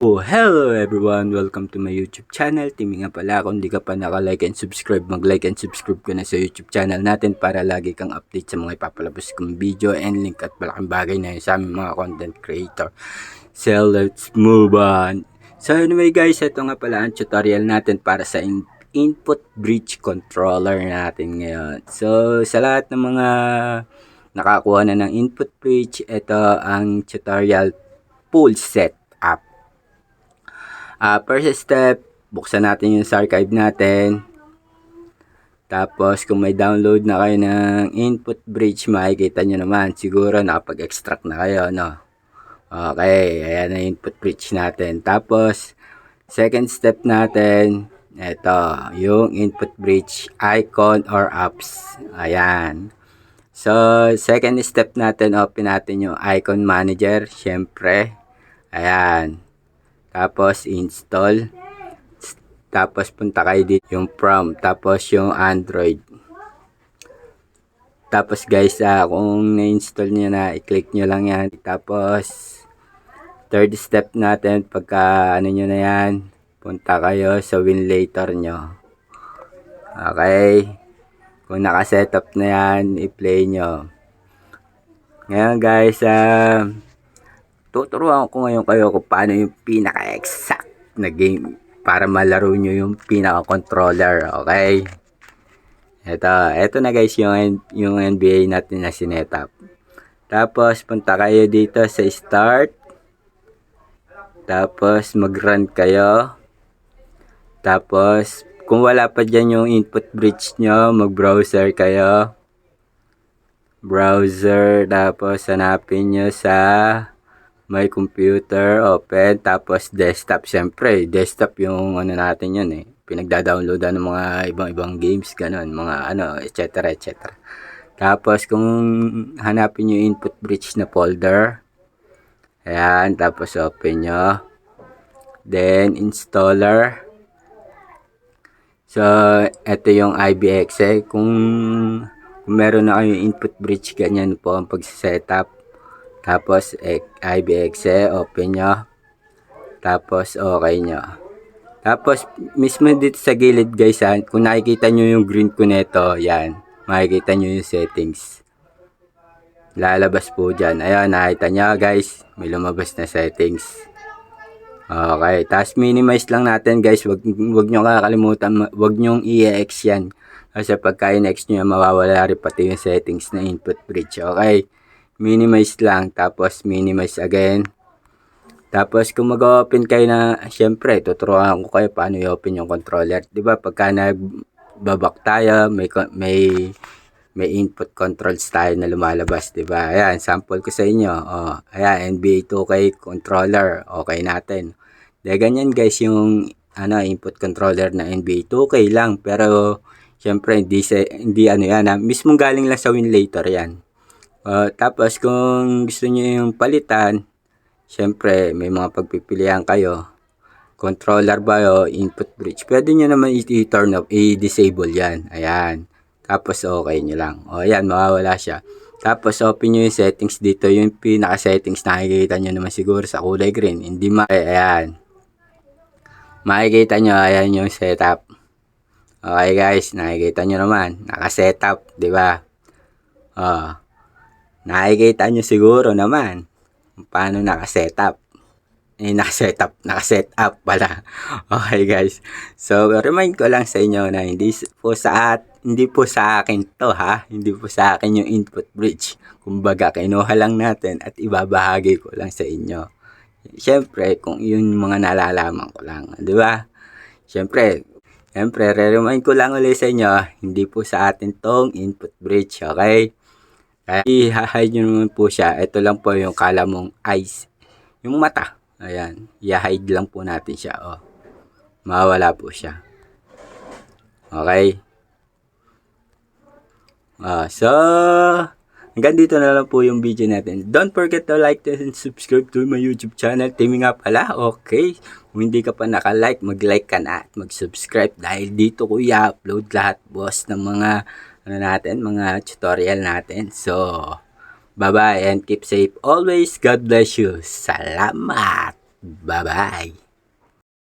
Oh, hello everyone! Welcome to my YouTube channel. Timmy nga pala, kung di ka pa naka-like and subscribe, mag-like and subscribe ka na sa YouTube channel natin para lagi kang update sa mga ipapalabas kong video and link at malaking bagay na yun sa aming mga content creator. So, let's move on! So, anyway guys, ito nga pala ang tutorial natin para sa input bridge controller natin ngayon. So, sa lahat ng mga nakakuha na ng input bridge, ito ang tutorial full set up. First step, buksan natin yung sa archive natin. Tapos, kung may download na kayo ng input bridge, makikita nyo naman. Siguro, nakapag-extract na kayo, no? Okay, ayan na input bridge natin. Tapos, second step natin, ito, yung input bridge icon or apps. Ayan. So, second step natin, open natin yung icon manager, syempre. Ayan. Tapos install. Tapos punta kayo dito yung from. Tapos yung Android. Tapos guys, kung na-install nyo na, i-click nyo lang yan. Tapos third step natin, pagka ano nyo na yan, punta kayo sa WinLater nyo. Okay. Kung naka-setup na yan, i-play nyo. Ngayon guys, tuturuan ko ngayon kayo kung paano yung pinaka-exact na game para malaro nyo yung pinaka-controller, okay? Ito na guys yung NBA natin na sinetup. Tapos punta kayo dito sa start. Tapos mag-run kayo. Tapos kung wala pa dyan yung input bridge nyo, mag-browser kayo. Browser, tapos hanapin nyo sa my computer, open, tapos desktop. Siyempre, desktop yung ano natin yun eh. Pinagda-downloadan ng mga ibang games, ganun, mga ano, etc. etc. Tapos, kung hanapin nyo input bridge na folder, ayan, tapos open nyo. Then, installer. So, ito yung IBExe. Kung meron na kayong input bridge, ganyan po ang pag-setup. Tapos, IBExe, open nyo. Tapos, okay nyo. Tapos, mismo dito sa gilid guys, kung nakikita nyo yung green ko nito, yan. Makikita nyo yung settings. Lalabas po dyan. Ayan, nakita nyo guys. May lumabas na settings. Okay. Tapos, minimize lang natin guys. Wag nyo kakalimutan. Wag nyo i-ex yan. Kasi pagka in-ex nyo, mawawala rin pati yung settings na input bridge. Okay. Minimize lang, tapos minimize again. Tapos kung mag-open kayo na, syempre tuturuan ko kayo paano i-open yung controller. 'Di ba? Pagka nagbabak tayo, may input controls tayo na lumalabas, 'di ba? Ayan, sample ko sa inyo. Oh, ayan, NBA 2K controller. Okay natin. Dahil ganyan guys yung input controller na NBA 2K lang, pero syempre hindi ano yan, mismong galing lang sa WinLater yan. Tapos kung gusto niyo yung palitan, syempre may mga pagpipilian kayo. Controller ba o input bridge? Pwede niyo naman i-turn off, i-disable yan. Ayan. Tapos okay niyo lang. O ayan, mawawala siya. Tapos open niyo yung settings dito. Yung pinaka-settings nakikita niyo naman siguro sa kulay green. Hindi ayan. Makikita niyo, ayan yung setup. Okay guys, nakikita niyo naman. Naka-setup, di ba? Nakikita nyo siguro naman paano nakasetup. Nakasetup pala. Okay guys. So, remind ko lang sa inyo na hindi po sa akin to ha. Hindi po sa akin yung input bridge. Kumbaga, kinuha lang natin at ibabahagi ko lang sa inyo. Siyempre, kung yun mga nalalaman ko lang. Di ba? Siyempre, re-remind ko lang ulit sa inyo, hindi po sa atin tong input bridge. Okay? Kaya i-hide nyo naman po siya. Ito lang po yung kala mong eyes. Yung mata. Ayan. I-hide lang po natin siya. Oh. Mawawala po siya. Okay. So, hanggang dito na lang po yung video natin. Don't forget to like and subscribe to my YouTube channel. Timmy nga pala. Okay. Kung hindi ka pa naka-like, mag-like ka na at mag-subscribe. Dahil dito ko i-upload lahat, boss, ng mga mga tutorial natin. So, bye-bye and keep safe always. God bless you. Salamat! Bye-bye!